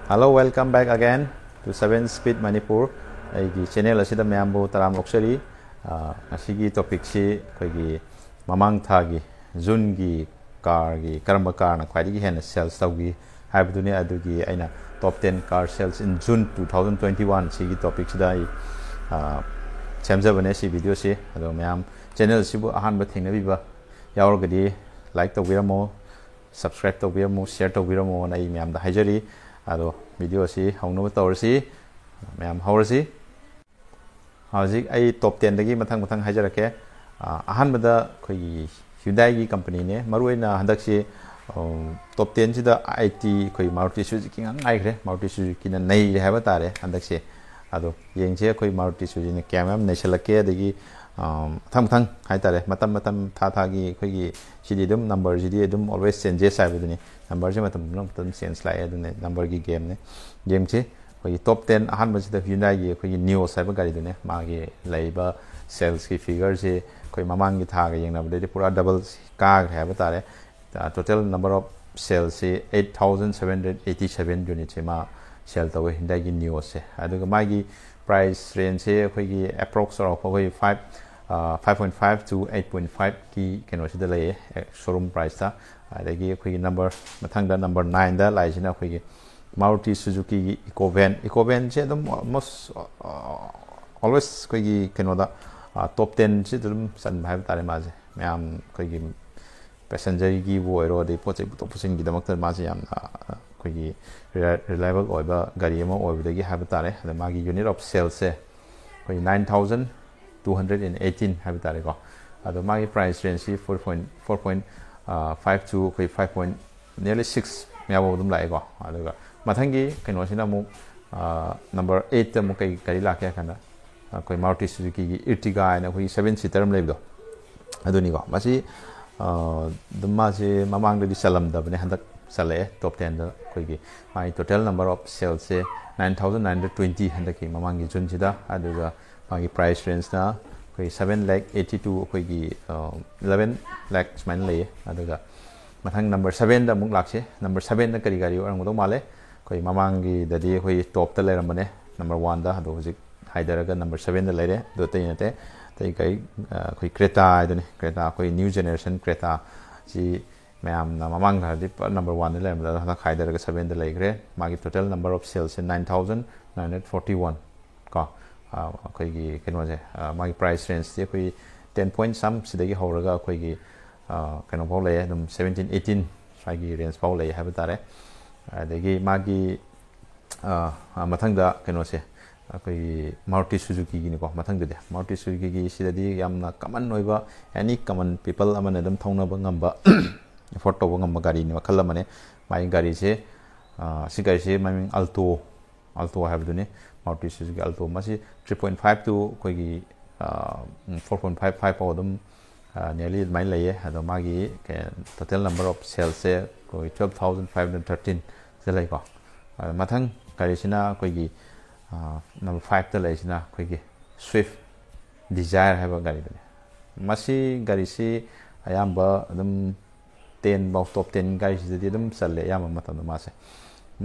Hello, welcome back again to 7 Speed Manipur. I channel asida mayambu taram loksari. Asigi topic si koigi mamang thagi June gi car gi karamba car na khwaidi gi hen sales tawgi habduni adugi aina top 10 car sales in June 2021 sigi topic sida chamjabane si video si ado mayam channel sibu ahanba thengnabiba yaurgadi like tawbiramo subscribe tawbiramo share tawbiramo na I mayam da haijari ado video si hongno tawrsi mayam hawrsi hauzik ai top 10 dagi mathang hajarake ahanbada khoi Hyundai gi company ne maruina handaksi top 10 sida IT khoi Maruti Suzuki ngai gre Maruti Suzuki na nei haba tare handaksi ado yengje khoi Maruti Suzuki ne camera ne selake dagi thang hai tare matam tha gi khoi gi sidi dum number sidi dum always changes sai buduni number je matam change lai adune number gi game ne yengje khoi top 10 ahan basida Hyundai gi khoi new sai ba gari dune ma gi laiba sales ki figure je koi mamang gi tha ga yengna bade pura double ka hai ba tare total number of sales se 8787 units ma sell to Hyundai gi new se aduga ma gi price range se khoi gi approx or khoi 5.5 to 8.5 ki keno sida lai showroom price ta adagi khoi number mathang da number 9 da lai jina khoi gi Maruti Suzuki gi EcoVan je dum almost always khoi gi keno da top 10 si dum san bhai tare ma je myam khoi gi passenger gi wo ero de poche to pusin gi damak ma je yam khoi gi reliable oiba gari ma oiba gi have tare da ma gi unit of sales se khoi 9218 have tare ko ado ma gi price range si 4.5 to khoi 5. Nearly 6 myawo dum lai ko ado mathangi keno sina mu number 8 ta mu kai gari la kya kana koi Maruti Suzuki gi Ertiga na koi 7 seater am lebdo aduni ko masi dumma se mamang de salam da bane handak sale top 10 da koi gi my total number of sales se 9920 handak ki mamang gi jun sida aduga magi price range na koi 782 koi gi 11 lakh smain le aduga mathang number 7 da mung lakse number 7 da kari gari orang do male koi mamang gi da di koi top ta le ramane number 1 da do hojik haidaraga number 7 da lere do teinate tai kai khoi Creta idone Creta khoi new generation Creta si mayam na mamang da di number 1 da lere da haidaraga 7 da legre magi total number of sales 9941 ka khoi gi keno je magi price range ti khoi 10 point some sidagi horaga khoi gi keno pau le dum 17 18 sagi range pau le ha batare adagi magi mathang da keno se koi Maruti Suzuki gi ni ko mathang de Maruti Suzuki gi sidadi yamna common noiba any common people amana dum thongna ba ngamba photo ba ngamba gari ni makhala mane mai gari se sigari se mai Alto have dune Maruti Suzuki Alto masi 3.5 to koi gi 4.55 pa dum nearly mai laye ado magi total number of sales se koi 12513 selai ko mathang gari sina koi gi number 5 ta lai sina koi gi Swift Desire have gari dune masi gari si ayamba dum 10 ba top 10 gari si de dum salle yama matam ma se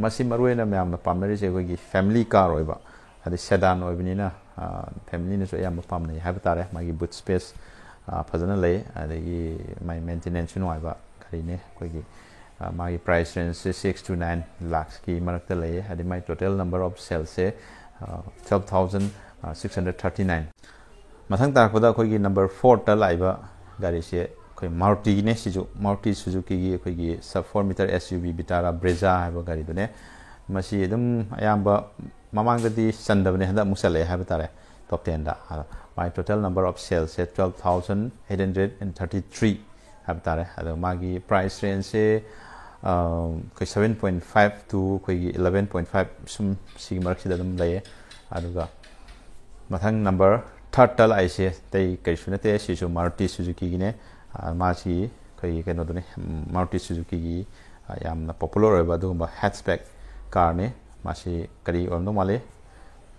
masi maruena myam na pamnari se koi gi family car oiba adi sedan oibni na family ne so yama pamnai have tare magi boot space fazana lay adagi my maintenance no oiba gari ne koi gi magi price range 6 to 9 lakhs ki marakta lay adi my total number of sales se 12639 mathang ta khoda koi gi number 4 ta laiba gari se koi Maruti ne siju Maruti Suzuki gi koi gi sub 4 meter SUV Vitara Brezza haiba gari dune masi dum ayamba mamang di sandabne handa musale haiba tare top 10 da my total number of sales se 12833 haiba tare ado magi price range se koi 7.5 to koi 11.5 sum sig mark sida dum laye aduga mathang number 3 tal ai se tai kai sunate si su Maruti Suzuki gi ne masi koi keno dune Maruti Suzuki gi yamna popular oiba dugba hatchback car ne masi kari orno male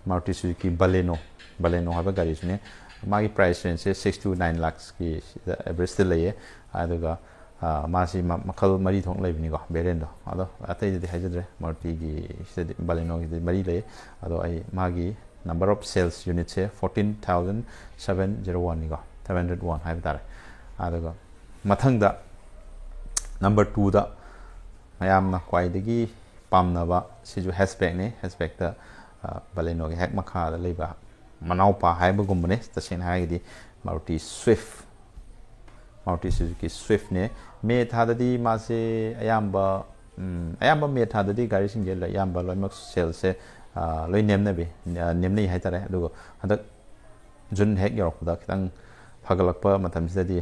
Maruti Suzuki Baleno haba gari sune magi price range se 6 to 9 lakhs ki average te laye aduga मासी मखल मरी थोंग लेबनिको variant दो अदो अतैदि हाइजद्रे मारुति की सिदि Baleno की मरी ले अदो आई मागी नंबर ऑफ सेल्स यूनिट से 14,701 निको 701 हाइब तारे अदो मथंगदा नंबर 2 दा मयामना क्वाइदगी पामनबा सिजु हैशबैग ने हैशबैग दा बालेनो की हैक मखा दा लेबा मनाउपा हाइबगुमने तसेन हाइदी Maruti swift Maruti Suzuki swift ने मे थाददी मासे अयाम्बा मे थाददी गाड़ी सिंगे अयाम्बा लोइमक सेल से लोइ नेमनबे नेमनै हाइतारे अदुगो हदक जुन हेक यौरकदा खितंग फगलकपा मतमसिददी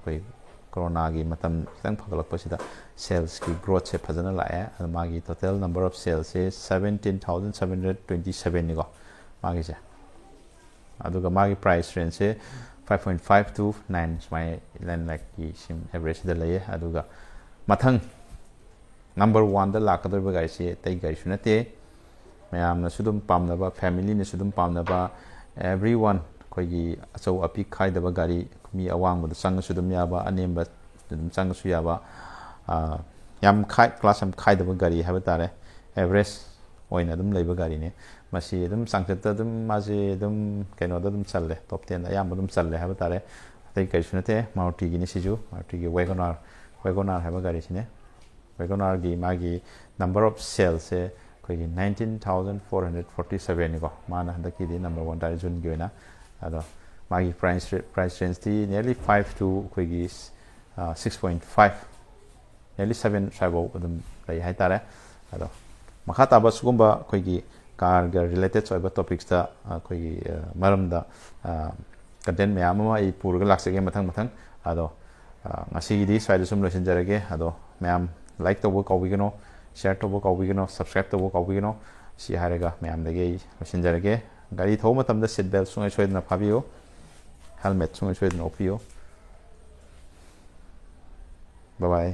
कोई कोरोना की मतम खितंग फगलकपसिदा सेल्स की ग्रोथ से फजना लाए मागी टोटल नंबर ऑफ सेल्स से 17,727 निको मागी से अदुगा मागी प्राइस रेंज से 5.5 to 9 स्माइ लाइन लाइक की सिम एवरेज द लये अदुगा मथंग नंबर 1 द लाकदोब गाड़ी से तै गाड़ी सुनते मैम सुदुम पामनबा फैमिली ने सुदुम पामनबा एवरीवन कोई अचौ अपी खाइदबा गाड़ी मी अवांग संग सुदुम याबा अनेम दुम संग सु याबा याम खाइ क्लास हम खाइदबा गाड़ी हाबा तारे एवरेज ओइना दुम लेबा गाड़ी ने मसी दुम सांगचत दुम माजे दुम केनो दुम चलले टॉप 10 याम दुम चलले हाबा तारे तै गाड़ी सुनते मारुति की ने सिजु मारुति की वैगोनार हाबा गाड़ी सिने वैगोनार की मागी नंबर ऑफ सेल से कोई 19,447 निको माना हदकी दी नंबर 1 तारे जुन गिना अदो मागी प्राइस रेंज थी nearly 5 to कोई 6.5 nearly 7 साइबो अदम लई हाइ तारे अदो मखा ताबा सुगुम्बा कोई कार गा रिलेटेड सोइबा टॉपिक्स दा कोई मरमदा कंटेंट मयाम मा ई पुरगा लाक्सगे मथंग अदो ngasigiदी स्वाइद सुम लोसिनजरगे अदो मयाम लाइक तोबो कौबिगनो शेयर तोबो कौबिगनो सब्सक्राइब तोबो कौबिगनो सि हारेगा मयाम दगे लोसिनजरगे गाड़ी थौ मतमदा सीट बेल्ट सुंगै सोइदना फाबियो हेलमेट सुंगै सोइदना ओपियो बाय बाय